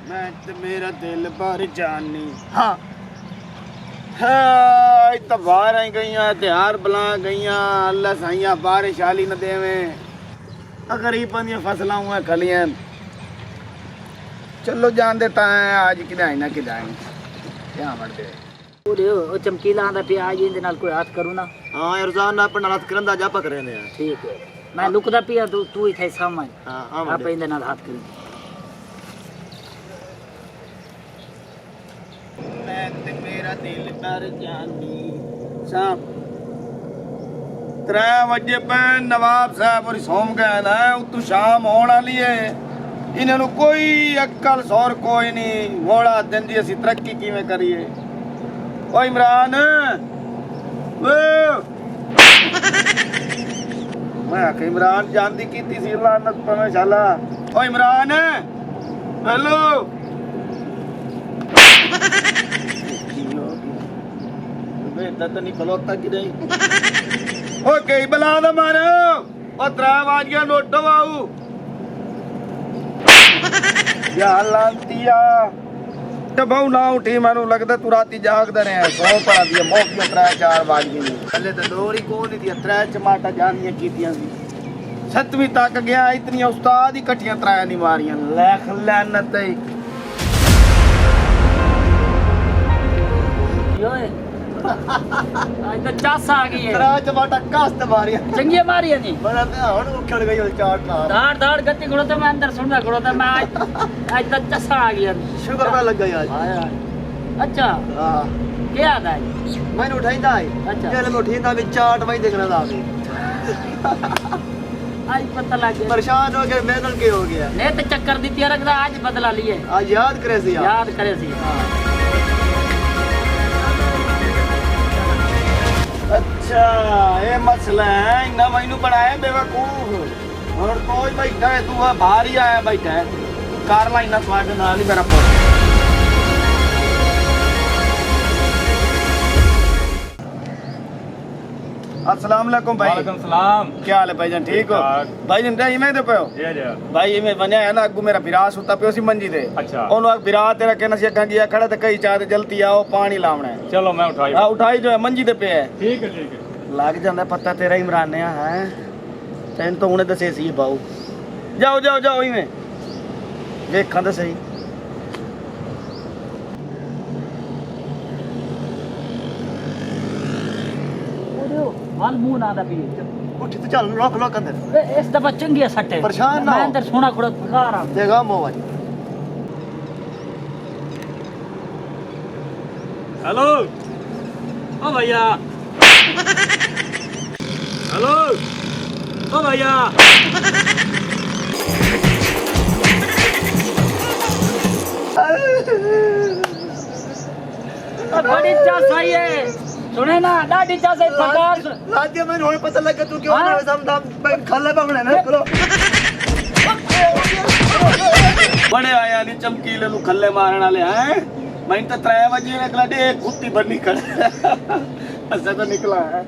मैं ते मेरा दिल भर जानी। हाँ हाँ तो बाहर आई गई त्योहार बुला गई अल्लाह साइया बारिश आली न देवे गरीबों दी फसलां हुआ खलियां चलो जान देता है आज किदाई ना किदाई क्या मरदे ओ चमकीला आंदा पे आज इंदे नाल कोई हाथ करू ना। हां रोजाना ना अपन हाथ करन दा जापा करे ने ठीक है मैं लुकदा पिया तू इथे सामने। हां आप इंदे नाल हाथ करी मैं ते मेरा दिल भर जानी साहब 3 ਵਜੇ ਪੈ ਨਵਾਬ ਸਾਹਿਬ और ਸੌਮ ਗਏ ਨਾ ਉਤੋਂ ਸ਼ਾਮ ਹੋਣ ਵਾਲੀ ਹੈ ਇਹਨਾਂ ਨੂੰ ਕੋਈ ਅਕਲ ਸੌਰ ਕੋਈ ਨਹੀਂ ਮੋੜਾ ਦਿਨ ਦੀ ਅਸੀਂ ਤਰੱਕੀ ਕਿਵੇਂ ਕਰੀਏ ਓ ਇਮਰਾਨ ਮੈਂ ਆਖ ਇਮਰਾਨ ਜਾਂਦੀ ਕੀਤੀ ਸੀ ਲਾਨਤ ਪਵੇਂ ਸ਼ਾਲਾ ਓ ਇਮਰਾਨ ਹੈਲੋ बेटा तो नहीं खलोता कि नहीं ओ कई बला ना मारो ओ 3 बाज गया नोटो आऊ या लांतिया तो बहु ना उठी मानो लगदा तू राती जागदा रहे सौ पड़ा दिया मौकी 3-4 बाज गई पहले तो दौरी कोई नहीं दिया 3 चमाटा जानियां कीतियां सी 7वीं तक गया इतनी उस्ताद ही कट्ठियां 3 नहीं मारियां लख लानत योए आज तो चास आ गई है 3 चमाटा कास्त मारियां चंगी मारी है नहीं बड़ा ते हुन उखड़ गई ओ चाट ना दाड़ दाड़ गति खड़ो तो मैं अंदर सुनदा खड़ो तो मैं आज तो चसा आ गया शुक्र ना लग गई आज आया अच्छा हां क्या आता है मैंने उठाईंदा है अच्छा जेल में उठींदा भी चाट वही देखना दा आज पता लग गया परेशान हो गए मैंने के हो गया ने तो चक्कर दी तिया रखदा आज बदला लिए आज याद करे सी याद करे सी अच्छा ये मसला है इन्ना मैनू बनाया बेवकूफ और कोई बैठा है तू बाहर ही आया बैठा है कार ला इन्ना स्वाद नाल ही मेरा पुत अस्सलाम वालेकुम भाई वालेकुम सलाम क्या हाल है भाईजान ठीक हो भाईजान रे मैं दे पयो ये जा भाई मैं बन्या है ना अगू मेरा विरास सुता पियो सी मंजी ते अच्छा ओनु विरा तेरा कहना सी अगा गया खड़ा ते कई चाह जल्दी आओ पानी लावना है चलो मैं उठाई हां उठाई जो है मंजी ते पे है ठीक है लग जांदा पता तेरा इमरान ने है तैन तो हुणे दसे सी बाऊ जाओ जाओ जाओ इवें देखां तो सही हाल मुंह ना दा पी उठ तो चल रोक रोक अंदर इस दफा चंगी सट्टे परेशान ना मैं हो। अंदर सोना खड़ो कार देखा मोबाइल हेलो ओ भैया हेलो ओ भैया बड़ी चास आई है सुने ना डाडी चास है प्रकाश लादिया मैंने होने पता लगा तू क्यों ना हम खल्ले पवने ना चलो बड़े आया नहीं चमकीले नु खल्ले मारन वाले हैं मैं तो 3 बजे निकला दे कुत्ती बनी कर ऐसा तो निकला है